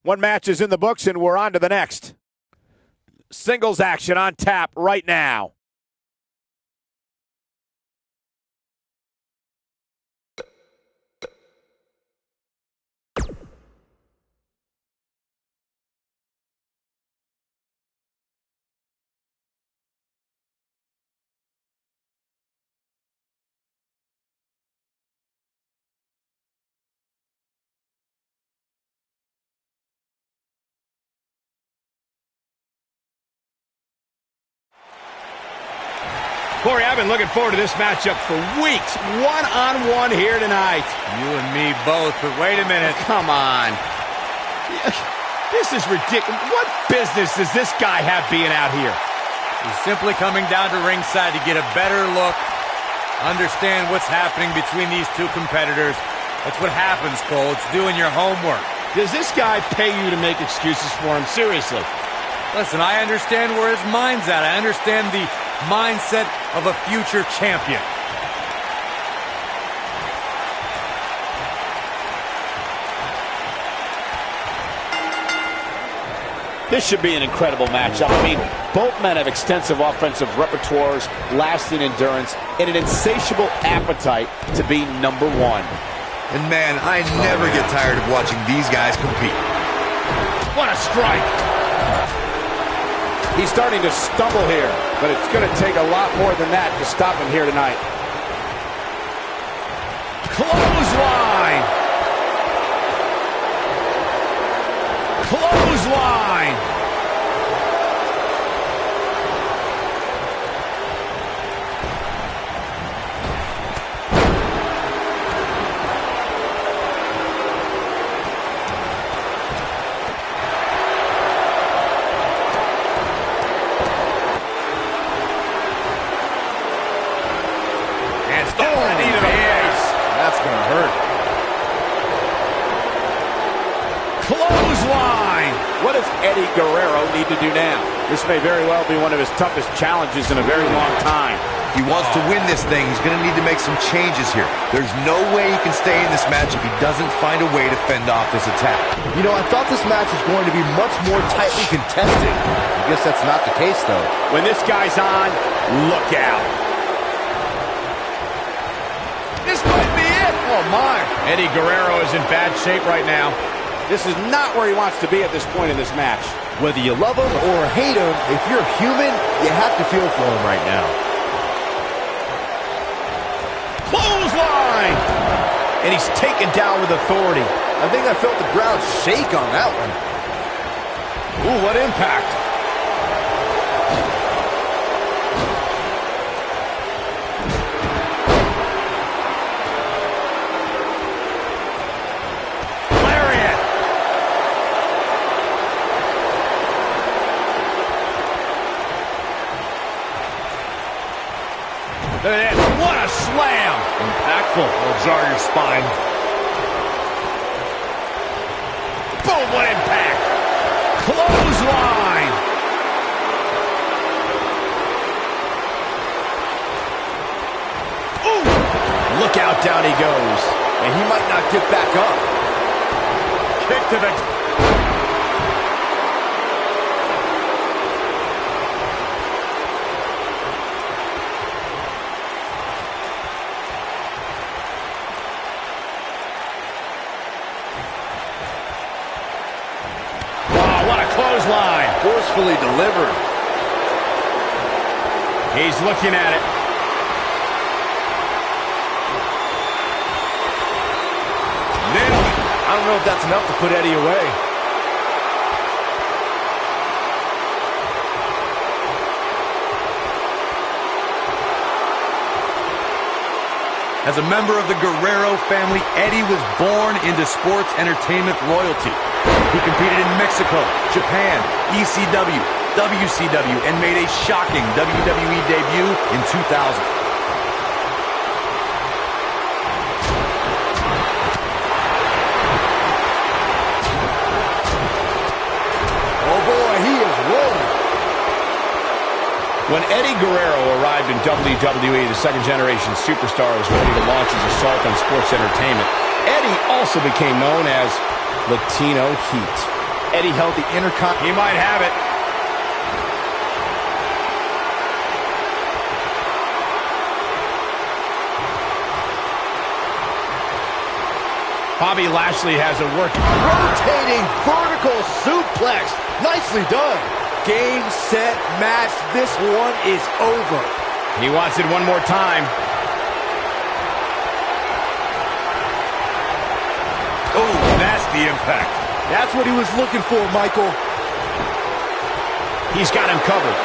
One match is in the books, and we're on to the next. Singles action on tap right now. Corey, I've been looking forward to this matchup for weeks. One-on-one here tonight. You and me both, but wait a minute. Come on. This is ridiculous. What business does this guy have being out here? He's simply coming down to ringside to get a better look, understand what's happening between these two competitors. That's what happens, Cole. It's doing your homework. Does this guy pay you to make excuses for him? Seriously. Listen, I understand where his mind's at. I understand the mindset of a future champion. This should be an incredible matchup. I mean, both men have extensive offensive repertoires, lasting endurance, and an insatiable appetite to be number one. And man, I never get tired of watching these guys compete. What a strike! He's starting to stumble here, but it's going to take a lot more than that to stop him here tonight. Clothesline! Clothesline! That's going to hurt. Clothesline! What does Eddie Guerrero need to do now? This may very well be one of his toughest challenges in a very long time. If he wants to win this thing, he's going to need to make some changes here. There's no way he can stay in this match if he doesn't find a way to fend off this attack. You know, I thought this match was going to be much more tightly contested. I guess that's not the case, though. When this guy's on, look out. This might be it. Oh, my. Eddie Guerrero is in bad shape right now. This is not where he wants to be at this point in this match. Whether you love him or hate him, if you're human, you have to feel for him right now. Clothesline! And he's taken down with authority. I think I felt the ground shake on that one. Ooh, what impact. Look at that. What a slam. Impactful. Will jar your spine. Boom, what impact. Clothesline. Ooh. Look out, down he goes. And he might not get back up. Kick to the... Clothesline. Forcefully delivered. He's looking at it. Nailed it. I don't know if that's enough to put Eddie away. As a member of the Guerrero family, Eddie was born into sports entertainment royalty. He competed in Mexico, Japan, ECW, WCW, and made a shocking WWE debut in 2000. When Eddie Guerrero arrived in WWE, the second-generation superstar was ready to launch his assault on sports entertainment. Eddie also became known as Latino Heat. Eddie held the Intercontinental. He might have it. Bobby Lashley has it working. Rotating vertical suplex. Nicely done. Game, set, match. This one is over. He wants it one more time. Oh, nasty impact. That's what he was looking for, Michael. He's got him covered.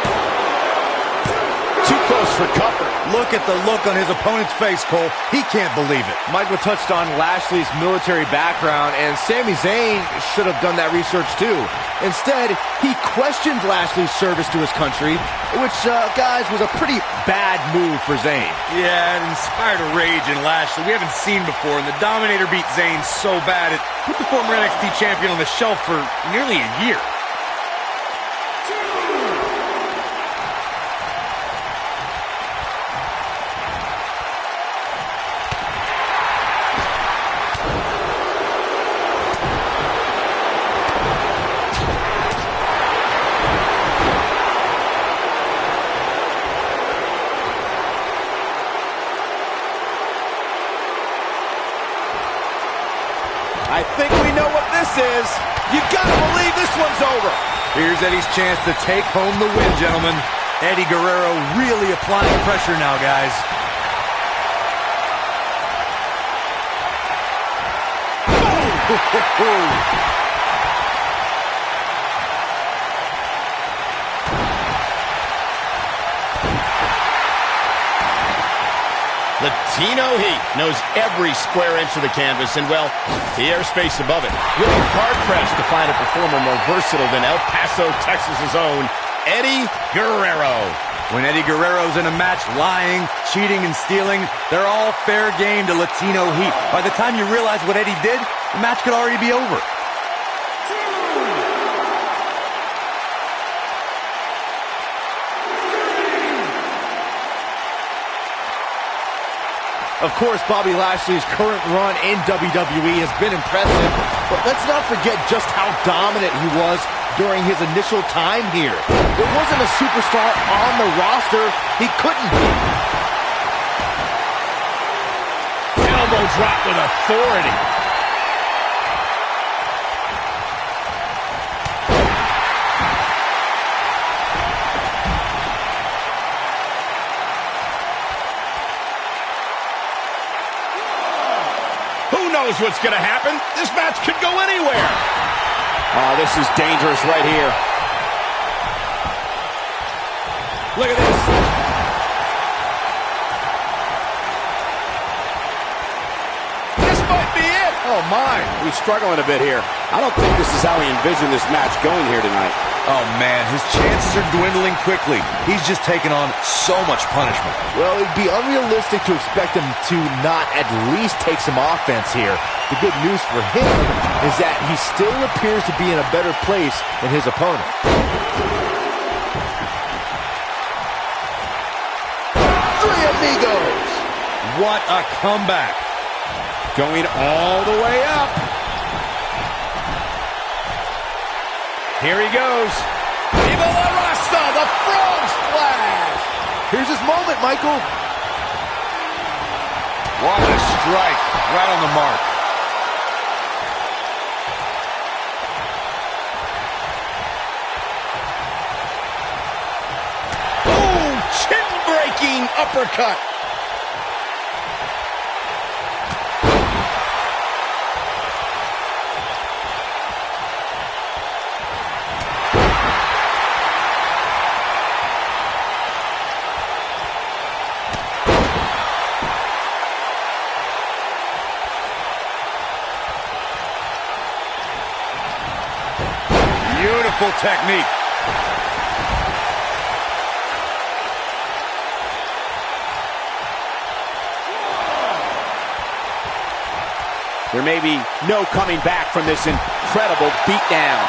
Too close for comfort. Look at the look on his opponent's face, Cole. He can't believe it. Michael touched on Lashley's military background, and Sami Zayn should have done that research too. Instead, he questioned Lashley's service to his country, which, guys, was a pretty bad move for Zayn. Yeah, it inspired a rage in Lashley we haven't seen before, and the Dominator beat Zayn so bad it put the former NXT champion on the shelf for nearly a year. I think we know what this is. You gotta believe this one's over. Here's Eddie's chance to take home the win, gentlemen. Eddie Guerrero really applying pressure now, guys. Latino Heat knows every square inch of the canvas and, well, the airspace above it. Really hard-pressed to find a performer more versatile than El Paso, Texas's own Eddie Guerrero. When Eddie Guerrero's in a match lying, cheating, and stealing, they're all fair game to Latino Heat. By the time you realize what Eddie did, the match could already be over. Of course, Bobby Lashley's current run in WWE has been impressive, but let's not forget just how dominant he was during his initial time here. There wasn't a superstar on the roster he couldn't be. Elbow drop with authority. Knows what's going to happen. This match could go anywhere. Oh, this is dangerous right here. Look at this. This might be it. Oh, my. He's struggling a bit here. I don't think this is how he envisioned this match going here tonight. Oh, man, his chances are dwindling quickly. He's just taken on so much punishment. Well, it'd be unrealistic to expect him to not at least take some offense here. The good news for him is that he still appears to be in a better place than his opponent. Three Amigos! What a comeback. Going all the way up. Here he goes. Viva la Rasta, the frog splash. Here's his moment, Michael. What a strike. Right on the mark. Ooh, chin-breaking uppercut. Beautiful technique. There may be no coming back from this incredible beatdown.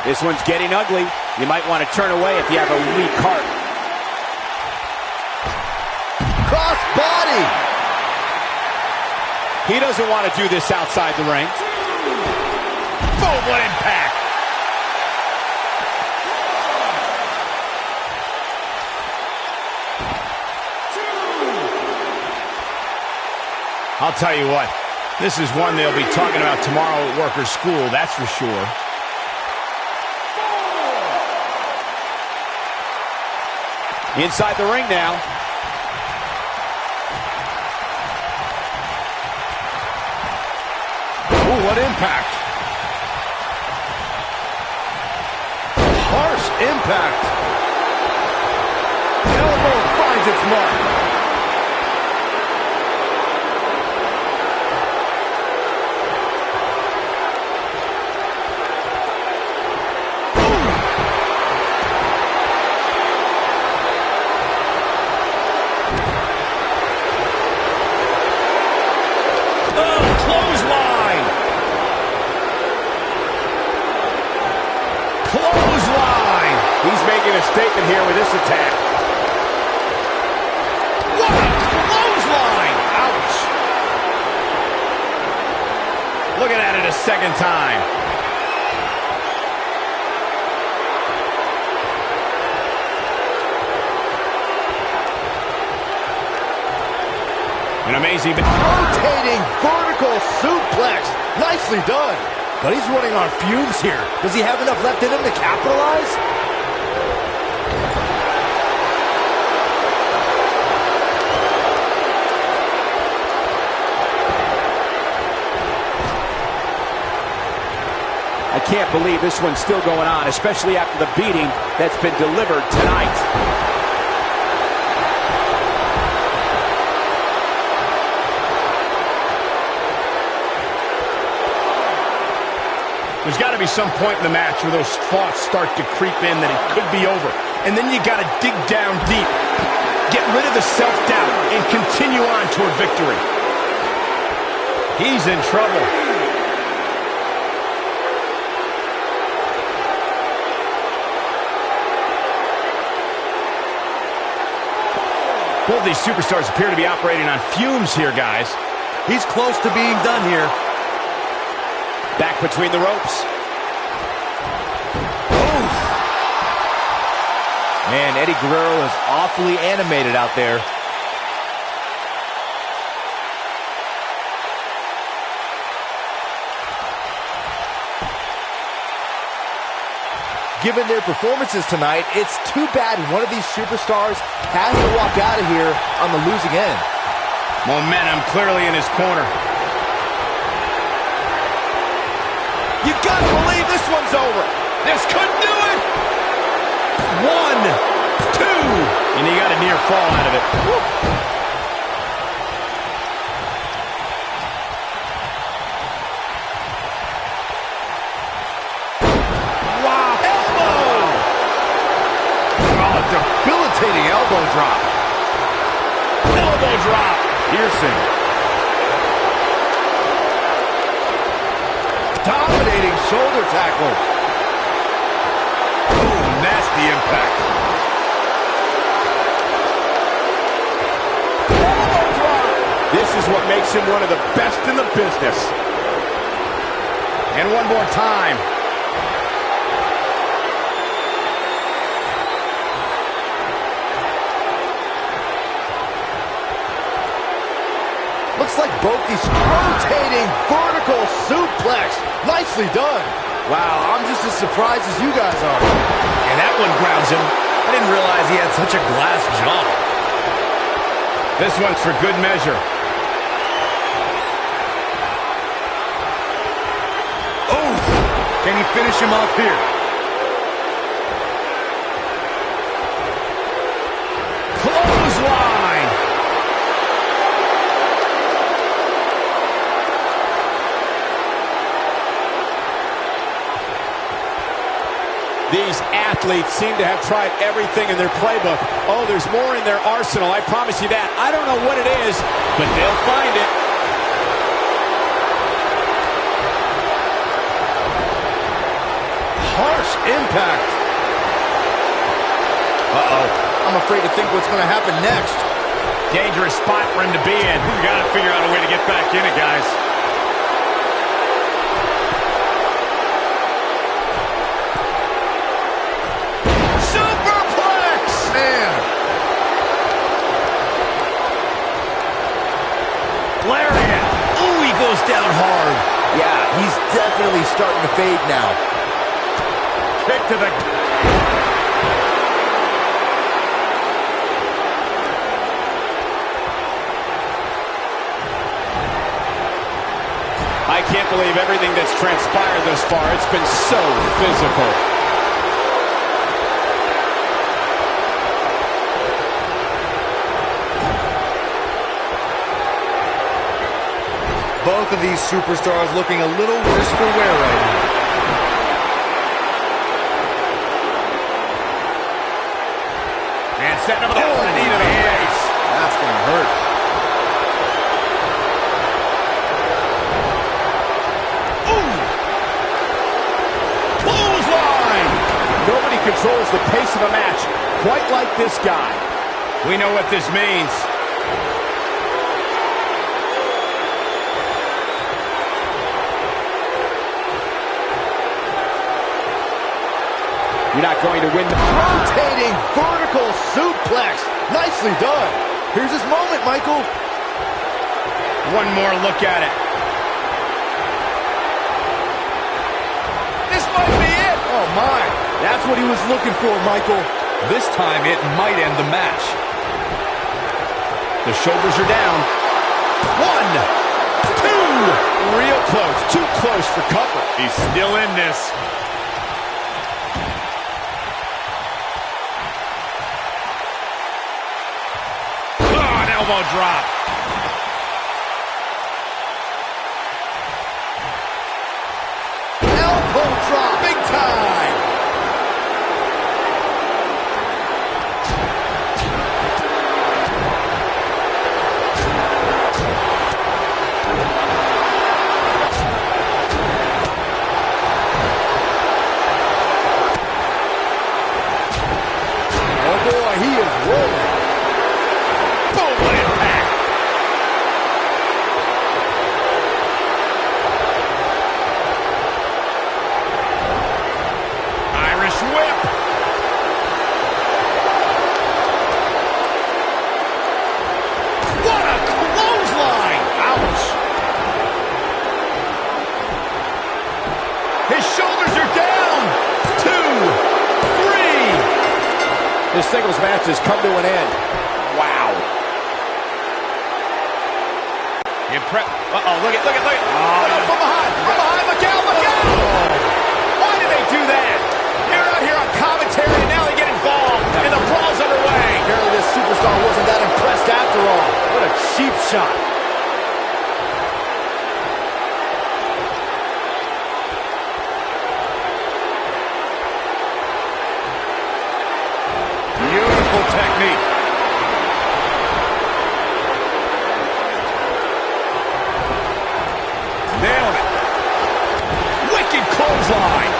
This one's getting ugly. You might want to turn away if you have a weak heart. body. He doesn't want to do this outside the ring. Boom, what impact. I'll tell you what, this is one they'll be talking about tomorrow at Workers' School, that's for sure. Inside the ring now. Ooh, what impact. Harsh impact. Elbow finds its mark. Clothesline! He's making a statement here with this attack. What a clothesline! Ouch! Looking at it a second time. An amazing... Rotating vertical suplex. Nicely done. But he's running on fumes here. Does he have enough left in him to capitalize? I can't believe this one's still going on, especially after the beating that's been delivered tonight. There's got to be some point in the match where those thoughts start to creep in that it could be over. And then you got to dig down deep, get rid of the self-doubt, and continue on toward victory. He's in trouble. Both these superstars appear to be operating on fumes here, guys. He's close to being done here. Back between the ropes. Oof. Man, Eddie Guerrero is awfully animated out there. Given their performances tonight, it's too bad one of these superstars has to walk out of here on the losing end. Momentum clearly in his corner. You gotta believe this one's over. This could do it. 1, 2. And he got a near fall out of it. Woo. Wow. Elbow! Oh, debilitating elbow drop. Elbow drop. Piercing. Dominating shoulder tackle. Ooh, nasty impact. This is what makes him one of the best in the business. And one more time. Looks like both these rotating vertical suplex. Nicely done. Wow, I'm just as surprised as you guys are. And that one grounds him. I didn't realize he had such a glass jaw. This one's for good measure. Oh! Can he finish him off here? Clothesline! These athletes seem to have tried everything in their playbook. Oh, there's more in their arsenal, I promise you that. I don't know what it is, but they'll find it. Harsh impact. Uh-oh. I'm afraid to think what's going to happen next. Dangerous spot for him to be in. You got to figure out a way to get back in it, guys. Superplex! Man. Lariat. Ooh, he goes down hard. Yeah, he's definitely starting to fade now. Kick to the... I can't believe everything that's transpired thus far. It's been so physical. Both of these superstars looking a little worse for wear right now. And setting up a knee to the face. That's going to hurt. Nobody controls the pace of a match quite like this guy. We know what this means. You're not going to win the... Rotating vertical suplex. Nicely done. Here's his moment, Michael. One more look at it. This might be it. Oh, my. That's what he was looking for, Michael. This time it might end the match. The shoulders are down. 1, 2. Real close. Too close for comfort. He's still in this. Oh, an elbow drop. Elbow drop. Big time. Oh, boy, he is rolling. Boom, what impact. Irish whip. What a clothesline. Ouch. His shoulders are down. 2, 3. This singles match has come to an end. Wow. Uh-oh, look at. Look out from behind, look out. Why did they do that? You're out here on commentary, and now they get involved, and the brawl's underway. Apparently this superstar wasn't that impressed after all. What a cheap shot. Beautiful technique. Nailed it. Wicked clothesline.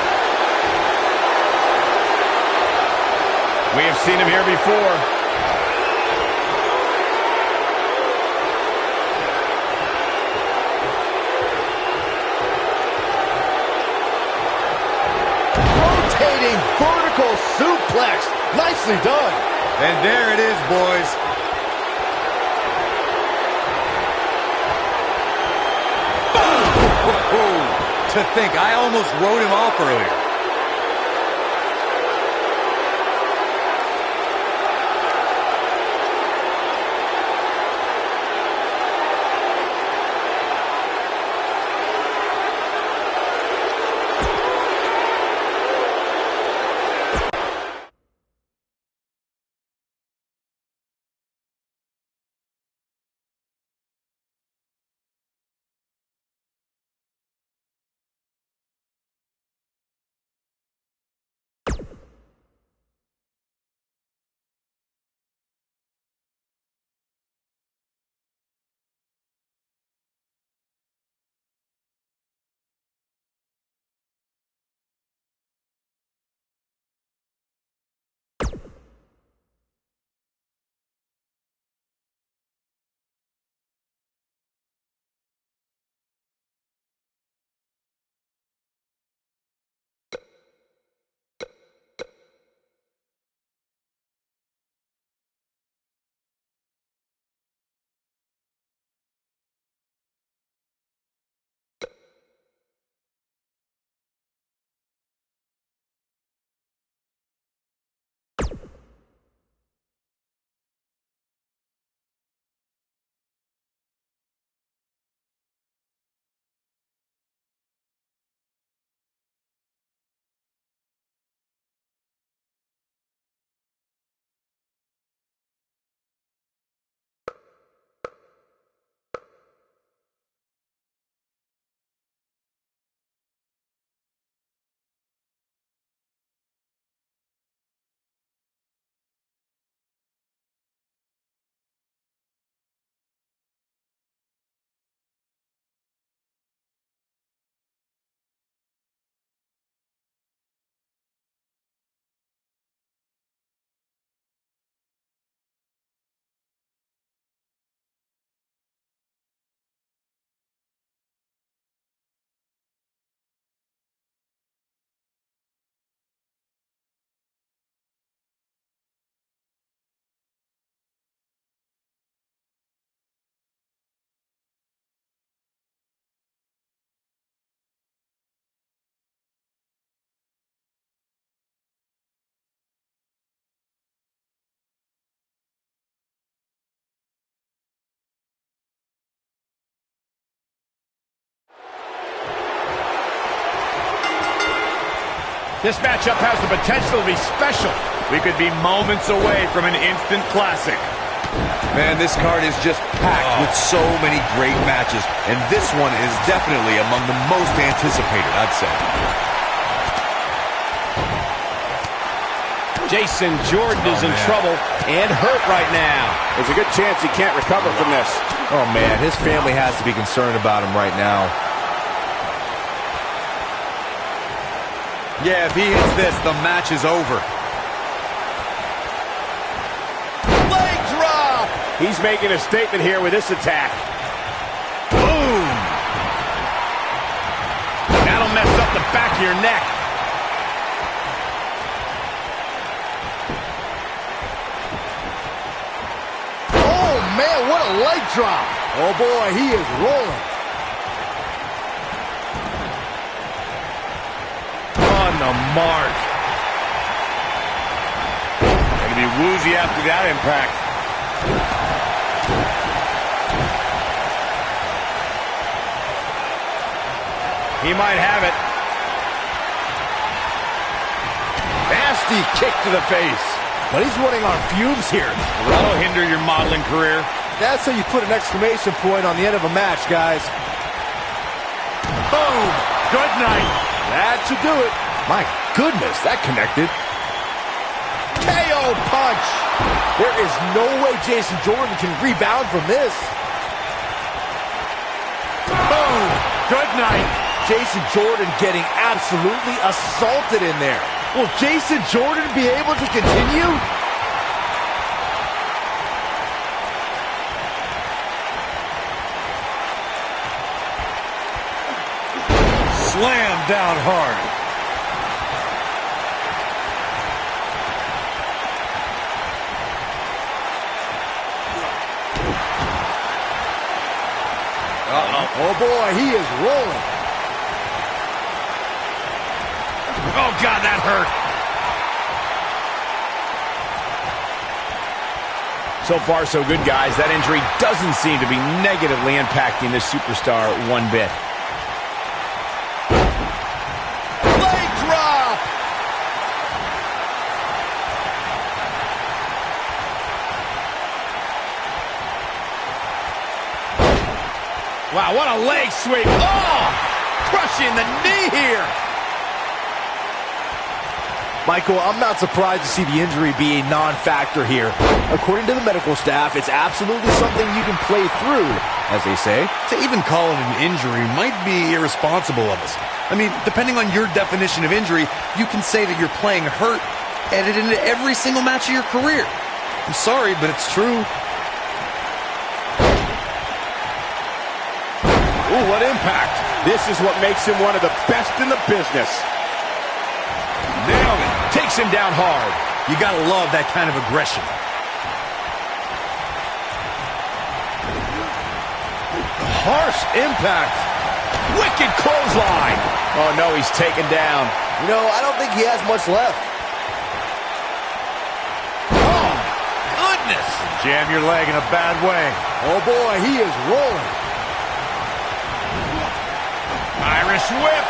We have seen him here before. Rotating vertical suplex. Nicely done. And there it is, boys. To think, I almost wrote him off earlier. This matchup has the potential to be special. We could be moments away from an instant classic. Man, this card is just packed with so many great matches, and this one is definitely among the most anticipated, I'd say. Jason Jordan is in trouble and hurt right now. There's a good chance he can't recover from this. Oh, man, his family has to be concerned about him right now. Yeah, if he hits this, the match is over. Leg drop! He's making a statement here with this attack. Boom! That'll mess up the back of your neck. Oh, man, what a leg drop. Oh, boy, he is rolling. On the mark. Gonna be woozy after that impact. He might have it. Nasty kick to the face. But he's running on fumes here. That'll hinder your modeling career. That's how you put an exclamation point on the end of a match, guys. Boom! Good night. That should do it. My goodness, that connected. KO punch. There is no way Jason Jordan can rebound from this. Boom! Good night. Jason Jordan getting absolutely assaulted in there. Will Jason Jordan be able to continue? Slam down hard. Oh boy, he is rolling. Oh, God, that hurt. So far, so good, guys. That injury doesn't seem to be negatively impacting this superstar one bit. Leg drop. Wow, what a leg sweep. Oh! Crushing the knee here. Michael, I'm not surprised to see the injury be a non-factor here. According to the medical staff, it's absolutely something you can play through, as they say. To even call it an injury might be irresponsible of us. I mean, depending on your definition of injury, you can say that you're playing hurt added into every single match of your career. I'm sorry, but it's true. Ooh, what impact. This is what makes him one of the best in the business. Nailed it. Takes him down hard. You gotta love that kind of aggression. Harsh impact. Wicked clothesline. Oh, no, he's taken down. You know, I don't think he has much left. Oh, goodness. Jam your leg in a bad way. Oh, boy, he is rolling. Irish whip.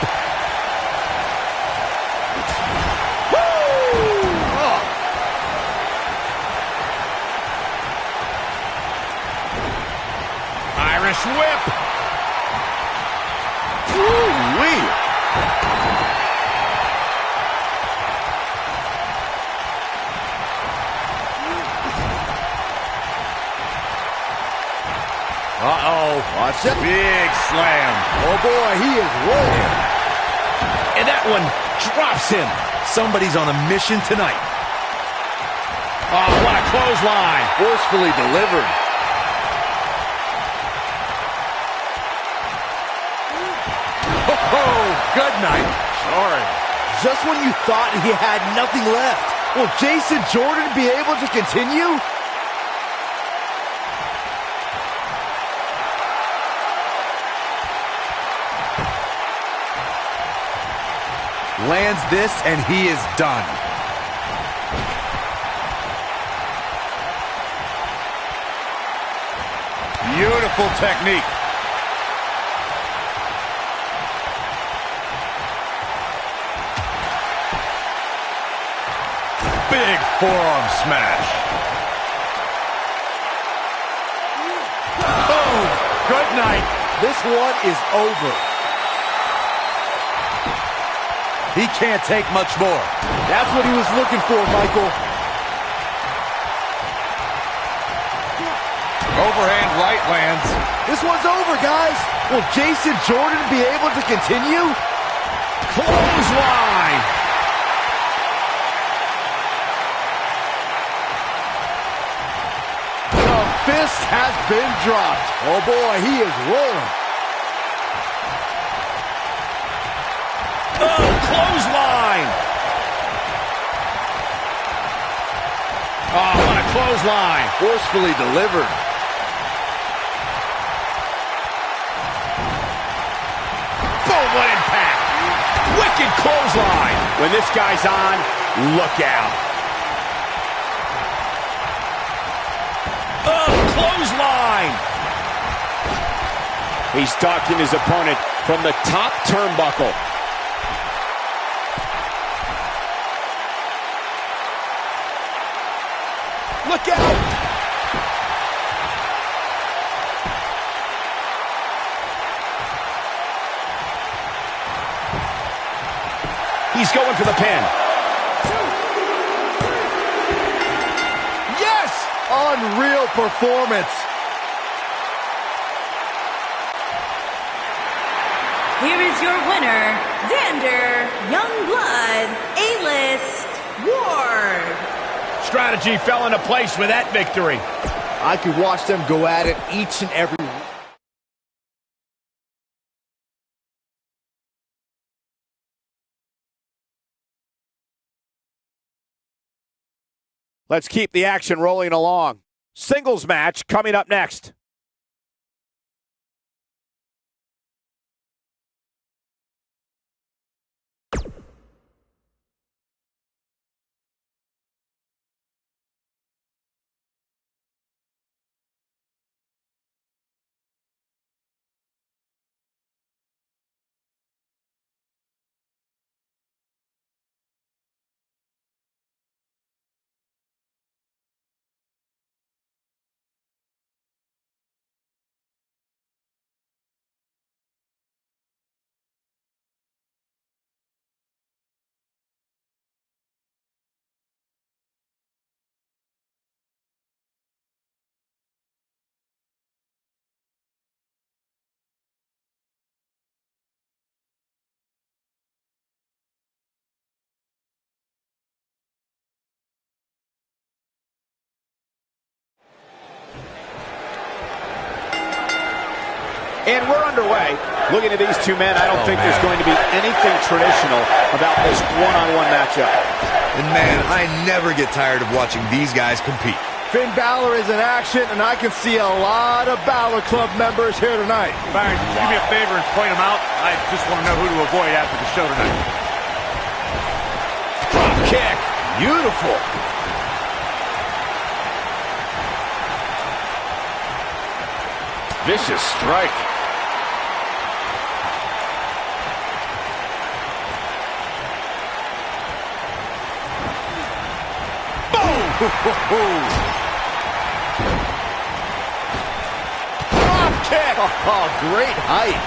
Irish whip. Woo-wee. Uh-oh. Watch it. Big slam. Oh, boy, he is rolling. And that one drops him. Somebody's on a mission tonight. Oh, what a clothesline. Forcefully delivered. Oh, good night. Sorry. Just when you thought he had nothing left, will Jason Jordan be able to continue? Lands this, and he is done. Beautiful technique. Big forearm smash. Boom! Good night. This one is over. He can't take much more. That's what he was looking for, Michael. Overhand right lands. This one's over, guys. Will Jason Jordan be able to continue? Clothesline. The fist has been dropped. Oh boy, he is rolling. Oh, clothesline. Oh, what a clothesline. Forcefully delivered. Boom, what impact. Wicked clothesline. When this guy's on, look out. Oh, clothesline. He's stalking his opponent from the top turnbuckle. Look out! He's going for the pin. Yes! Unreal performance. Here is your winner, Xander Youngblood A-List Ward. Strategy fell into place with that victory. I could watch them go at it each and every week. Let's keep the action rolling along. Singles match coming up next. And we're underway. Looking at these two men, I don't think there's going to be anything traditional about this one-on-one matchup. And man, I never get tired of watching these guys compete. Finn Balor is in action, and I can see a lot of Balor Club members here tonight. Byron, do me a favor and point them out. I just want to know who to avoid after the show tonight. Drop kick. Beautiful. Vicious strike. Drop kick. Oh, great height.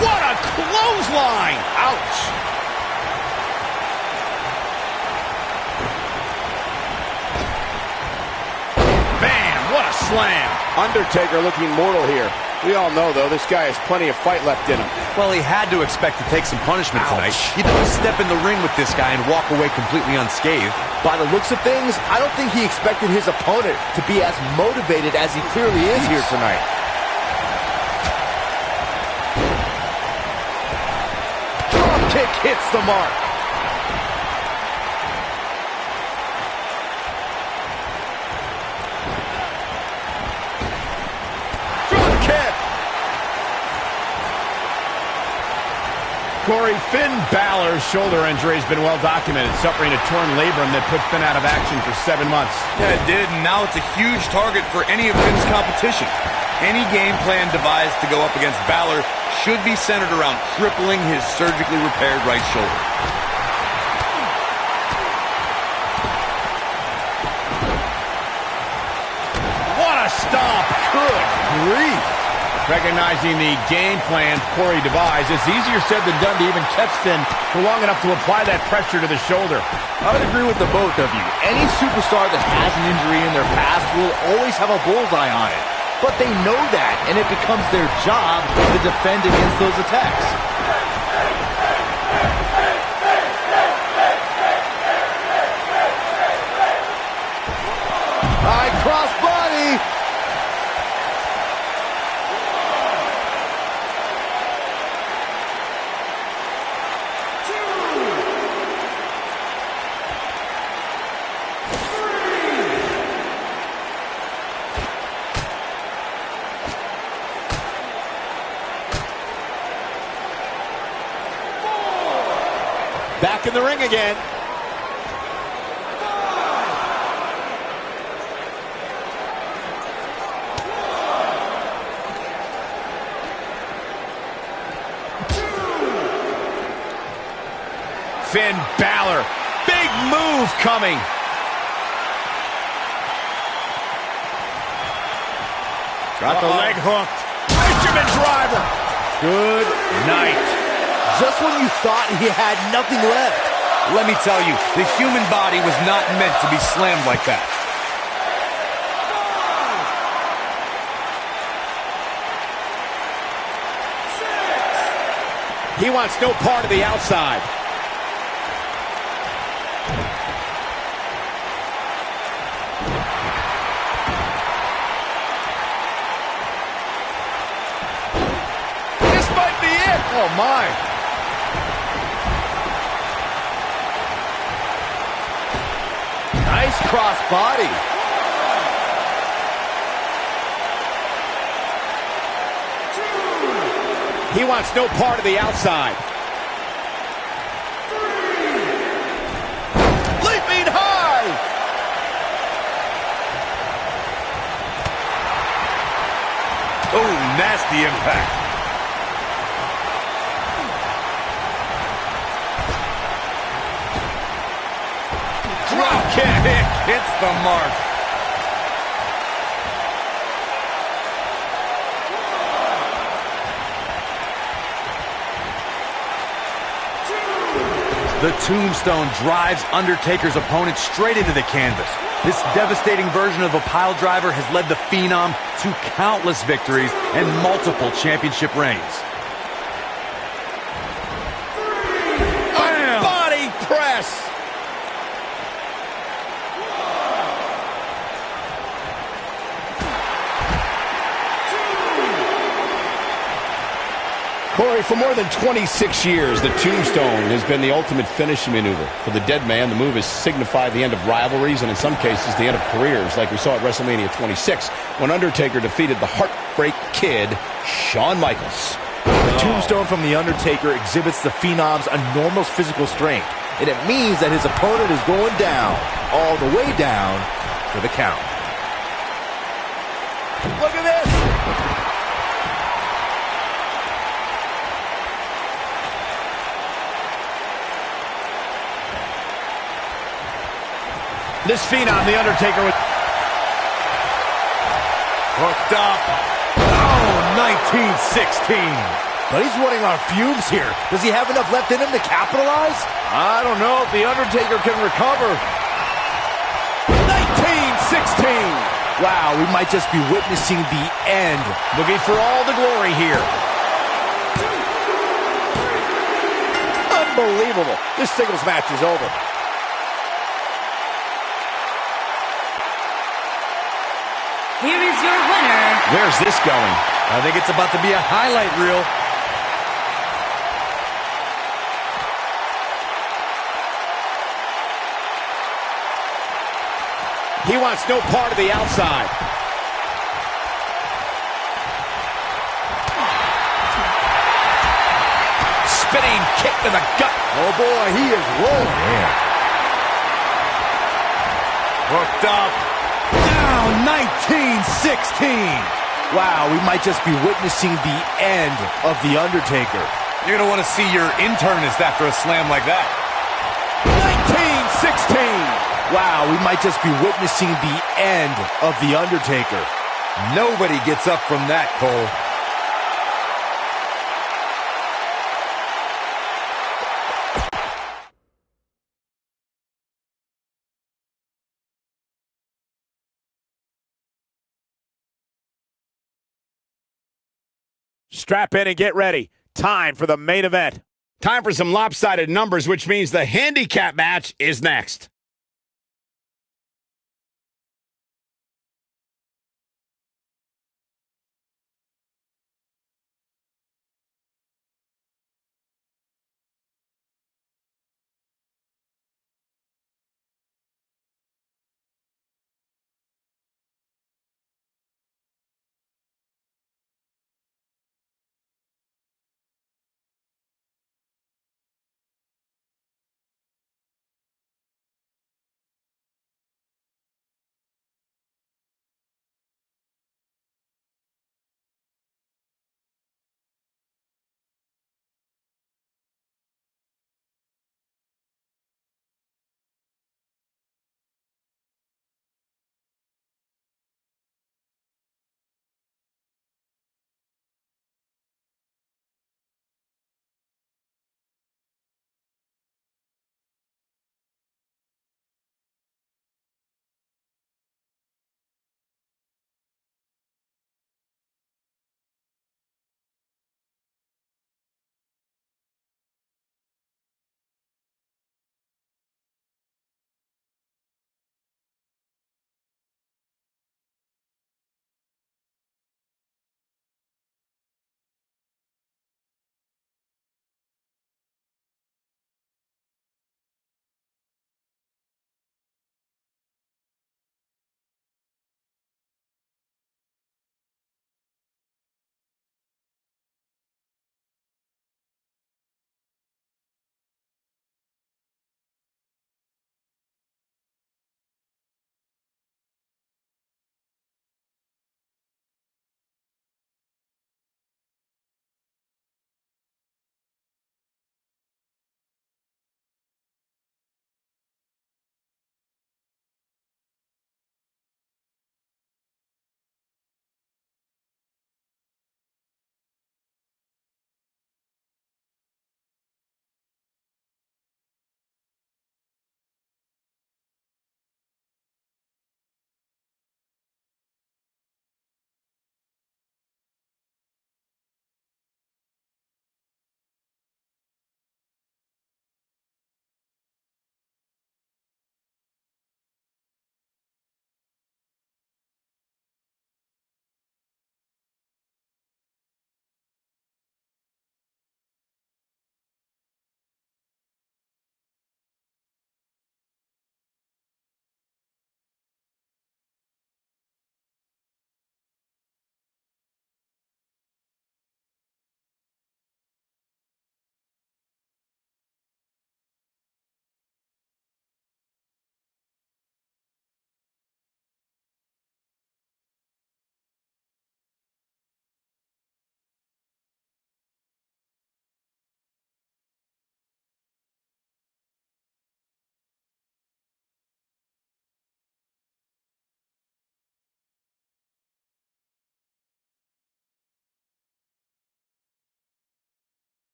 What a clothesline. Ouch. Bam, what a slam. Undertaker looking mortal here. We all know, though, this guy has plenty of fight left in him. Well, he had to expect to take some punishment tonight. You don't step in the ring with this guy and walk away completely unscathed. By the looks of things, I don't think he expected his opponent to be as motivated as he clearly is here tonight. Drop kick hits the mark. Drop kick. Corey, Finn Balor's shoulder injury has been well documented, suffering a torn labrum that put Finn out of action for 7 months. Yeah, it did, and now it's a huge target for any of Finn's competition. Any game plan devised to go up against Balor should be centered around crippling his surgically repaired right shoulder. What a stop! Good grief! Recognizing the game plan Corey devised, it's easier said than done to even catch Finn for long enough to apply that pressure to the shoulder. I would agree with the both of you. Any superstar that has an injury in their past will always have a bullseye on it. But they know that, and it becomes their job to defend against those attacks. High cross body. Back in the ring again. Finn Balor, big move coming. Got the leg hooked. Fisherman driver. Good night. Just when you thought he had nothing left. Let me tell you, the human body was not meant to be slammed like that. He wants no part of the outside. This might be it. Oh, my. Nice cross body. He wants no part of the outside. Leaping high. Oh, nasty impact. Drop kick. Hits the mark. The tombstone drives Undertaker's opponent straight into the canvas. This devastating version of a pile driver has led the Phenom to countless victories and multiple championship reigns. A body press. Corey, for more than 26 years, the tombstone has been the ultimate finishing maneuver. For the dead man, the move has signified the end of rivalries and in some cases the end of careers, like we saw at WrestleMania 26 when Undertaker defeated the Heartbreak Kid, Shawn Michaels. The tombstone from The Undertaker exhibits the Phenom's enormous physical strength, and it means that his opponent is going down, all the way down, for the count. Look at this! This Phenom, The Undertaker, was Hooked up. Oh, 1916. But he's running on fumes here. Does he have enough left in him to capitalize? I don't know if The Undertaker can recover. 1916. Wow, we might just be witnessing the end. looking for all the glory here. Unbelievable. This singles match is over. Here is your winner. Where's this going? I think it's about to be a highlight reel. He wants no part of the outside. spinning kick to the gut. Oh boy, he is rolling. Man. Hooked up. Down 19-16. Wow, we might just be witnessing the end of The Undertaker. You're going to want to see your internist after a slam like that. 19-16. Wow, we might just be witnessing the end of The Undertaker. Nobody gets up from that, Cole. Strap in and get ready. Time for the main event. Time for some lopsided numbers, which means the handicap match is next.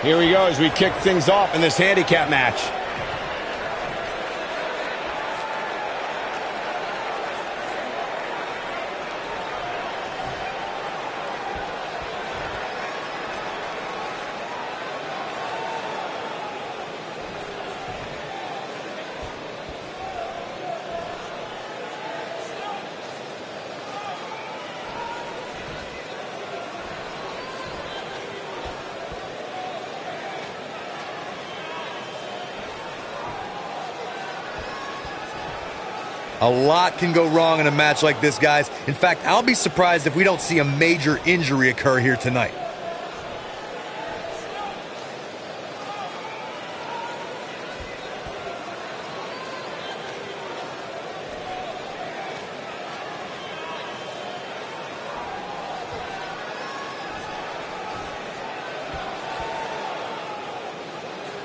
Here we go as we kick things off in this handicap match. A lot can go wrong in a match like this, guys. In fact, I'll be surprised if we don't see a major injury occur here tonight.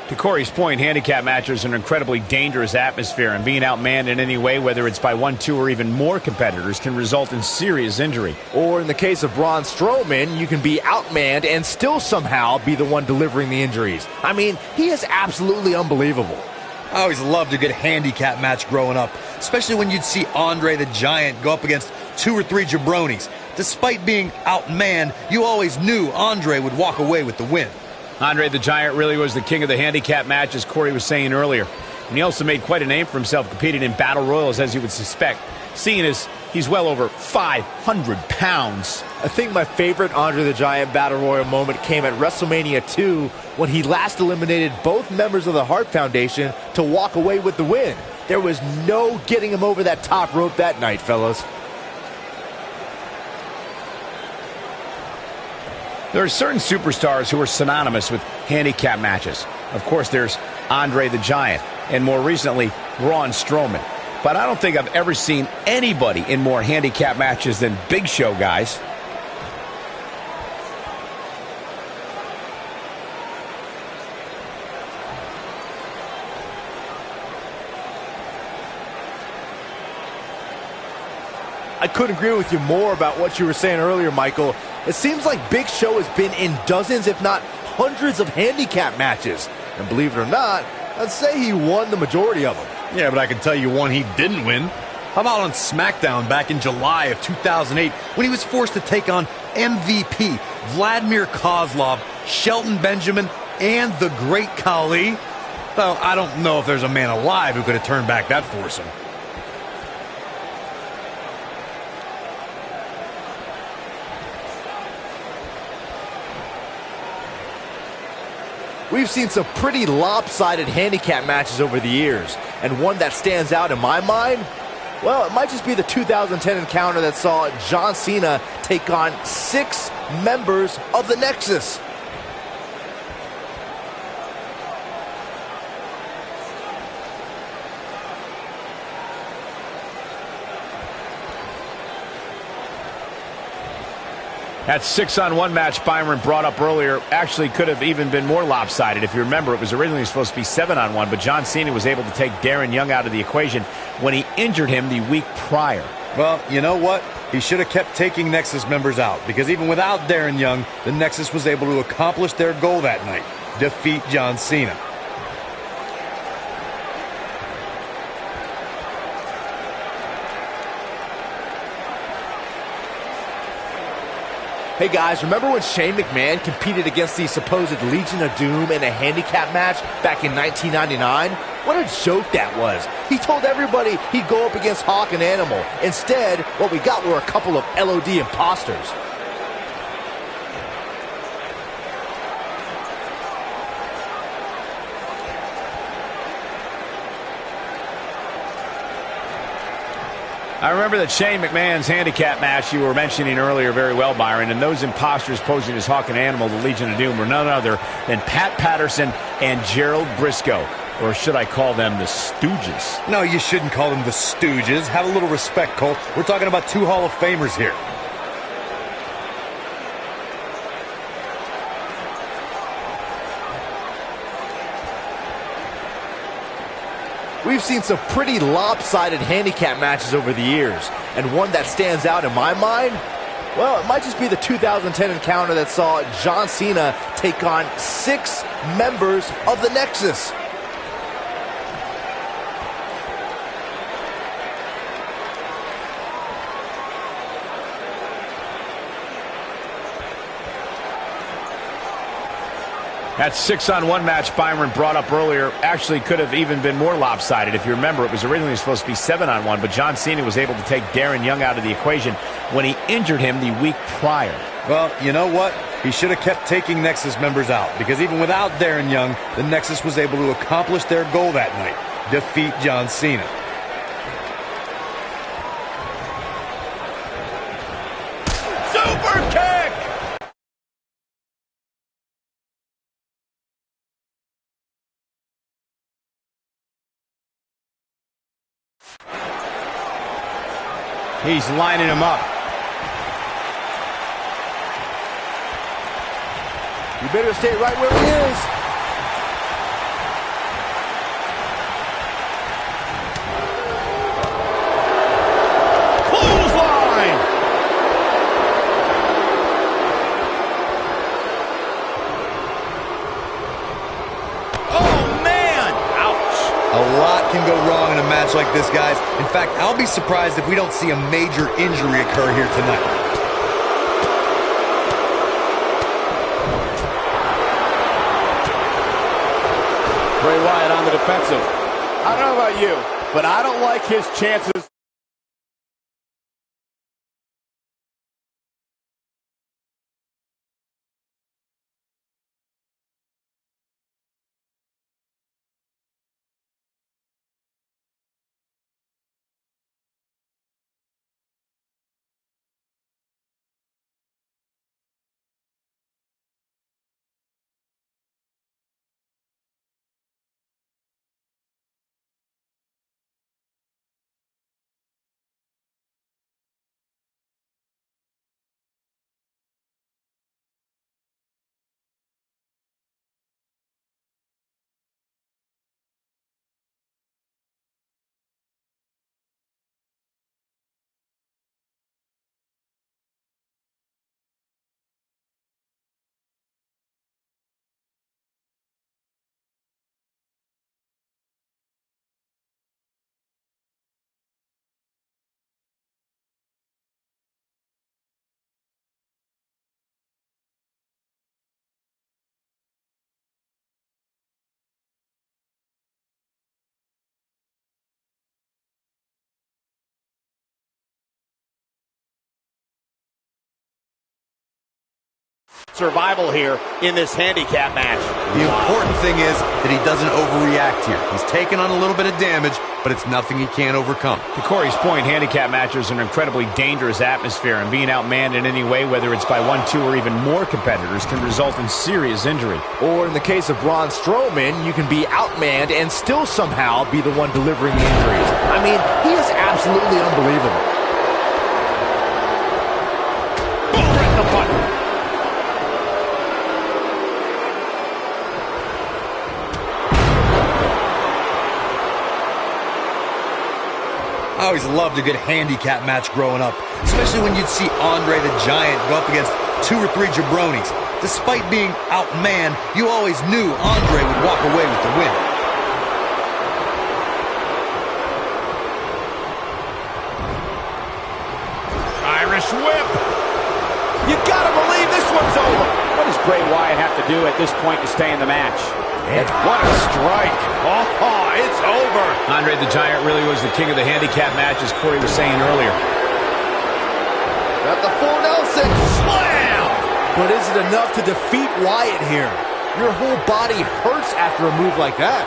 To Corey's point, handicap matches are an incredibly dangerous atmosphere, and being outmanned in any way, whether it's by 1, 2, or even more competitors, can result in serious injury. Or in the case of Braun Strowman, you can be outmanned and still somehow be the one delivering the injuries. I mean, he is absolutely unbelievable. I always loved a good handicap match growing up, especially when you'd see Andre the Giant go up against 2 or 3 jabronis. Despite being outmanned, you always knew Andre would walk away with the win. Andre the Giant really was the king of the handicap match, as Corey was saying earlier. And he also made quite a name for himself competing in battle royals, as you would suspect, seeing as he's well over 500 pounds. I think my favorite Andre the Giant Battle Royal moment came at WrestleMania 2 when he last eliminated both members of the Hart Foundation to walk away with the win. There was no getting him over that top rope that night, fellas. There are certain superstars who are synonymous with handicap matches. Of course, there's Andre the Giant, and more recently, Braun Strowman. But I don't think I've ever seen anybody in more handicap matches than Big Show, guys. I couldn't agree with you more about what you were saying earlier, Michael. It seems like Big Show has been in dozens, if not hundreds, of handicap matches. And believe it or not, I'd say he won the majority of them. Yeah, but I can tell you one he didn't win. How about on SmackDown back in July of 2008 when he was forced to take on MVP Vladimir Kozlov, Shelton Benjamin, and the Great Khali? Well, I don't know if there's a man alive who could have turned back that foursome. We've seen some pretty lopsided handicap matches over the years, and one that stands out in my mind, well, it might just be the 2010 encounter that saw John Cena take on 6 members of the Nexus. That 6-on-1 match Byron brought up earlier actually could have even been more lopsided. If you remember, it was originally supposed to be 7-on-1, but John Cena was able to take Darren Young out of the equation when he injured him the week prior. Well, you know what? He should have kept taking Nexus members out, because even without Darren Young, the Nexus was able to accomplish their goal that night: defeat John Cena. Hey guys, remember when Shane McMahon competed against the supposed Legion of Doom in a handicap match back in 1999? What a joke that was. He told everybody he'd go up against Hawk and Animal. Instead, what we got were a couple of LOD imposters. I remember that Shane McMahon's handicap match you were mentioning earlier very well, Byron, and those imposters posing as Hawk and Animal, the Legion of Doom, were none other than Pat Patterson and Gerald Briscoe. Or should I call them the Stooges? No, you shouldn't call them the Stooges. Have a little respect, Colt. We're talking about 2 Hall of Famers here. We've seen some pretty lopsided handicap matches over the years, and one that stands out in my mind, Well, it might just be the 2010 encounter that saw John Cena take on 6 members of the Nexus. That 6-on-1 match Byron brought up earlier actually could have even been more lopsided. If you remember, it was originally supposed to be 7-on-1, but John Cena was able to take Darren Young out of the equation when he injured him the week prior. Well, you know what? He should have kept taking Nexus members out, because even without Darren Young, the Nexus was able to accomplish their goal that night: defeat John Cena. Super kick! He's lining him up. You better stay right where he is. Clothesline! Oh, man! Ouch! A lot can go wrong in a match like this, guys. In fact, I'll be surprised if we don't see a major injury occur here tonight. Bray Wyatt on the defensive. I don't know about you, but I don't like his chances. Survival here in this handicap match. The important thing is that he doesn't overreact here. He's taken on a little bit of damage, but it's nothing he can't overcome. To Corey's point, handicap matches are an incredibly dangerous atmosphere, and being outmanned in any way, whether it's by 1, 2, or even more competitors, can result in serious injury. Or in the case of Braun Strowman, you can be outmanned and still somehow be the one delivering the injuries. I mean, he is absolutely unbelievable. Boom, right in the button. I always loved a good handicap match growing up, especially when you'd see Andre the Giant go up against 2 or 3 jabronis. Despite being outmanned, you always knew Andre would walk away with the win. Irish whip. You gotta believe this one's over. What does Bray Wyatt have to do at this point to stay in the match? What a strike. Oh, it's over. Andre the Giant really was the king of the handicap match, as Corey was saying earlier. Got the full Nelson. Slam! But is it enough to defeat Wyatt here? Your whole body hurts after a move like that.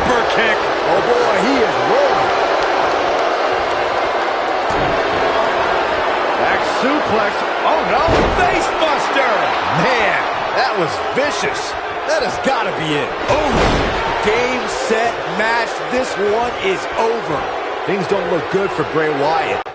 super kick. Oh boy, he is rolling. Back suplex. Oh no, face buster. Man, that was vicious. That has got to be it. Oh, game, set, match. This one is over. Things don't look good for Bray Wyatt.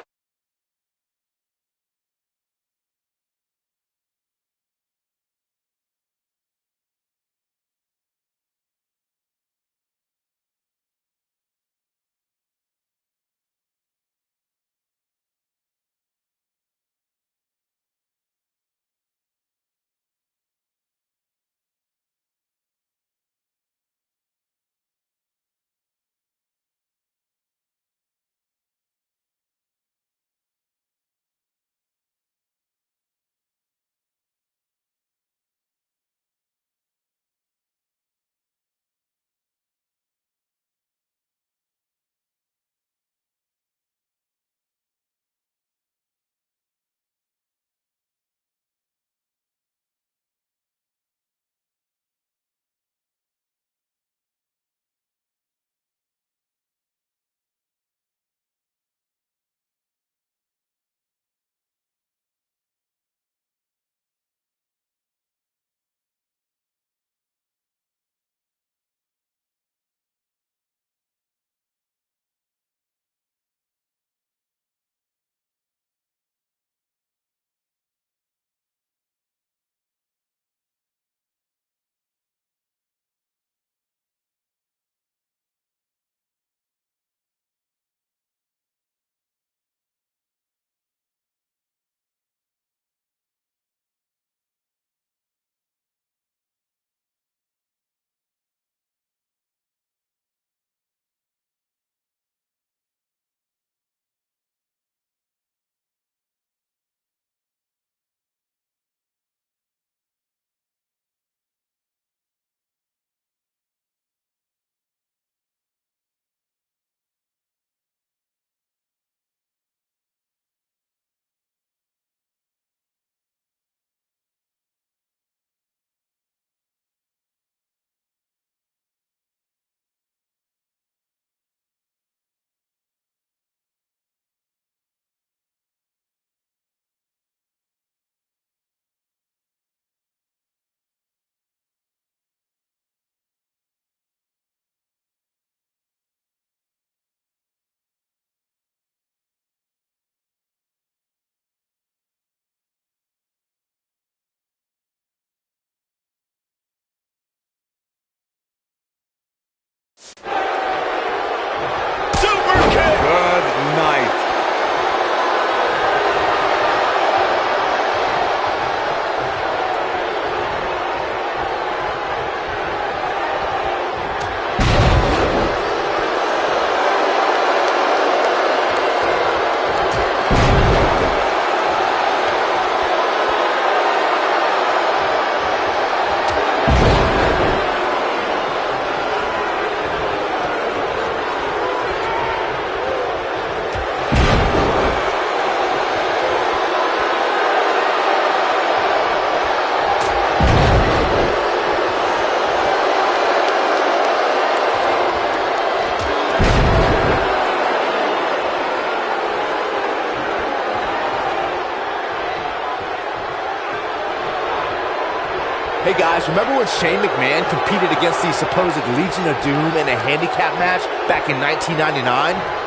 Hey guys, remember when Shane McMahon competed against the supposed Legion of Doom in a handicap match back in 1999?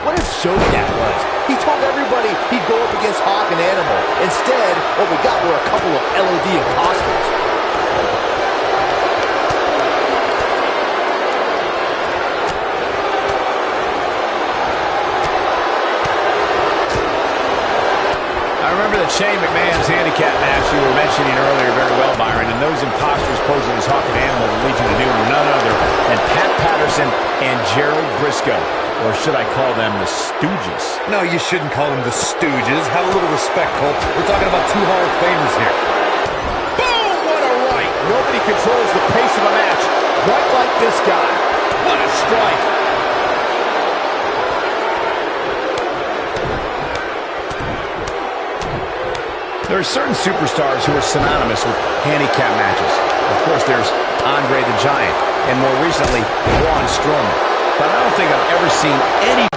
What a show that was. He told everybody he'd go up against Hawk and Animal. Instead, what we got were a couple of LOD imposters. Shane McMahon's handicap match you were mentioning earlier very well, Byron, and those imposters posing as Hawk and Animal of the Legion of Doom were none other than Pat Patterson and Gerald Briscoe, or should I call them the Stooges? No, you shouldn't call them the Stooges. Have a little respect, Cole. We're talking about two Hall of Famers here. Boom! What a right! Nobody controls the pace of a match quite like this guy. What a strike! There are certain superstars who are synonymous with handicap matches. Of course, there's Andre the Giant, and more recently, Braun Strowman. but I don't think I've ever seen any...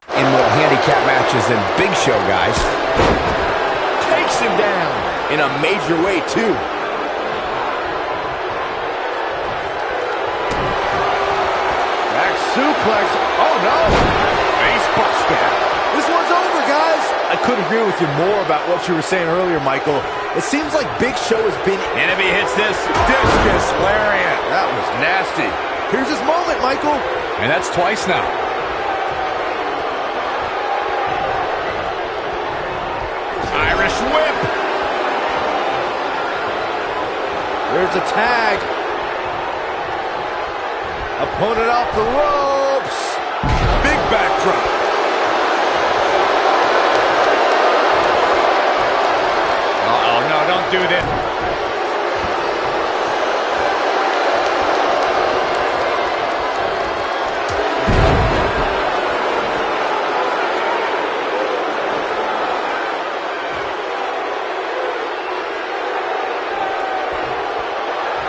in more handicap matches than Big Show, guys. Takes him down in a major way, too. Back suplex. Oh, no. Face buster. This one's over, guys. I couldn't agree with you more about what you were saying earlier, Michael. It seems like Big Show has been... And if he hits this, discus lariat. That was nasty. Here's his moment, Michael. And that's twice now. Irish whip. There's a tag. Opponent off the ropes. Big backdrop. Uh-oh, no, don't do this.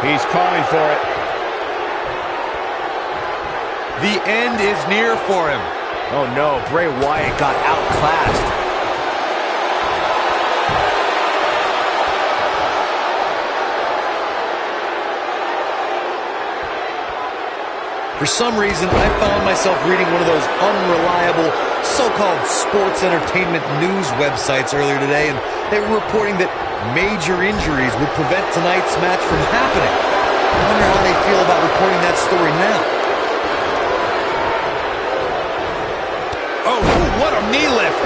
He's calling for it. The end is near for him. Oh no, Bray Wyatt got outclassed. For some reason, I found myself reading one of those unreliable so-called sports entertainment news websites earlier today, and they were reporting that major injuries would prevent tonight's match from happening. I wonder how they feel about reporting that story now. Oh, what a knee lift.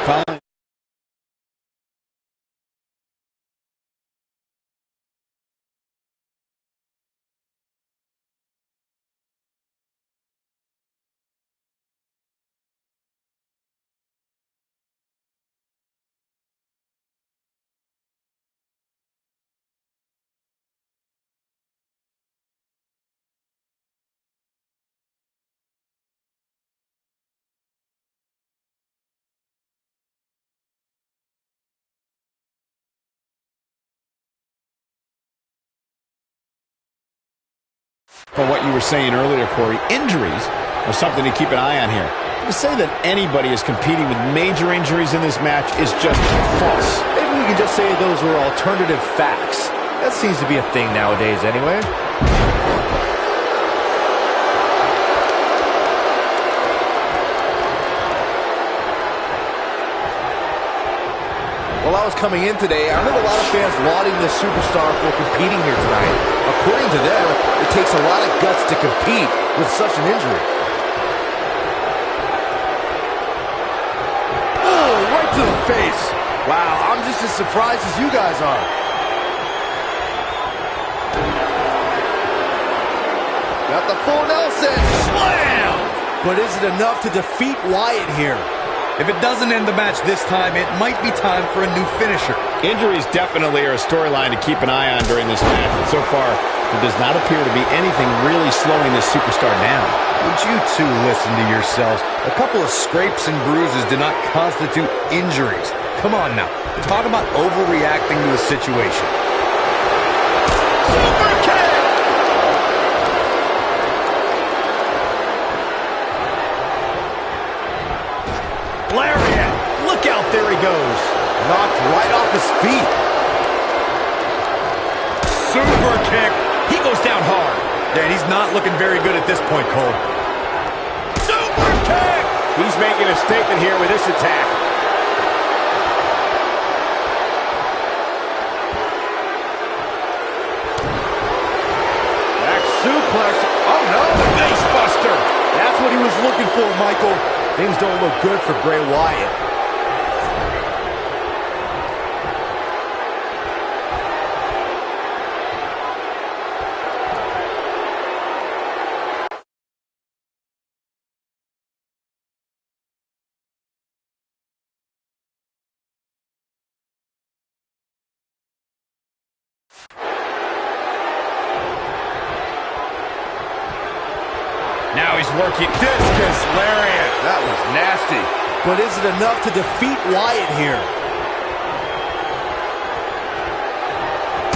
Fine. For what you were saying earlier, Corey, injuries are something to keep an eye on here. To say that anybody is competing with major injuries in this match is just false. Maybe we can just say those were alternative facts. That seems to be a thing nowadays anyway. While I was coming in today, I heard a lot of fans lauding this superstar for competing here tonight. According to them, it takes a lot of guts to compete with such an injury. Oh, right to the face. Wow, I'm just as surprised as you guys are. Got the full Nelson. Slam! But is it enough to defeat Wyatt here? If it doesn't end the match this time, it might be time for a new finisher. Injuries definitely are a storyline to keep an eye on during this match. And so far, there does not appear to be anything really slowing this superstar down. Would you two listen to yourselves? A couple of scrapes and bruises do not constitute injuries. Come on now. Talk about overreacting to a situation. Super kick! Lariat! Look out, there he goes. Knocked right off his feet. Super kick! He goes down hard. And he's not looking very good at this point, Cole. Super kick! He's making a statement here with this attack. Back suplex. Oh, no. Face buster! That's what he was looking for, Michael. Things don't look good for Bray Wyatt. Now he's working. Discus lariat. That was nasty. But is it enough to defeat Wyatt here?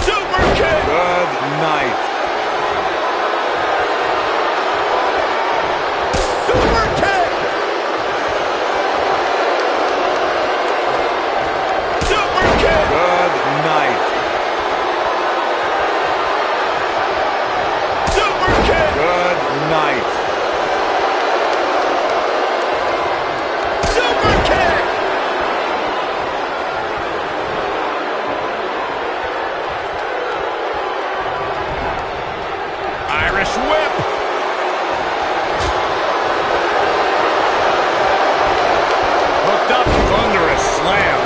Super kick. Good night. Super kick. Super kick. Good night. Super kick. Good night. Super kick. Irish whip. Hooked up. Thunderous slam.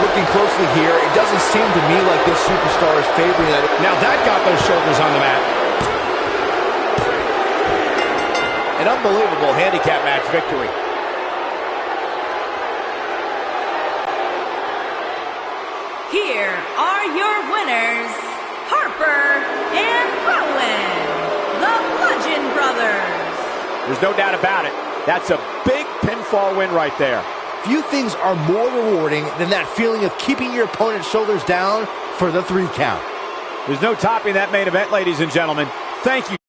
Looking closely here, it doesn't seem to me like this superstar is favoring that. Now that got those shoulders on the mat. An unbelievable handicap match victory. Here are your winners, Harper and Rowan, the Bludgeon Brothers. There's no doubt about it. That's a big pinfall win right there. Few things are more rewarding than that feeling of keeping your opponent's shoulders down for the 3 count. There's no topping that main event, ladies and gentlemen. Thank you.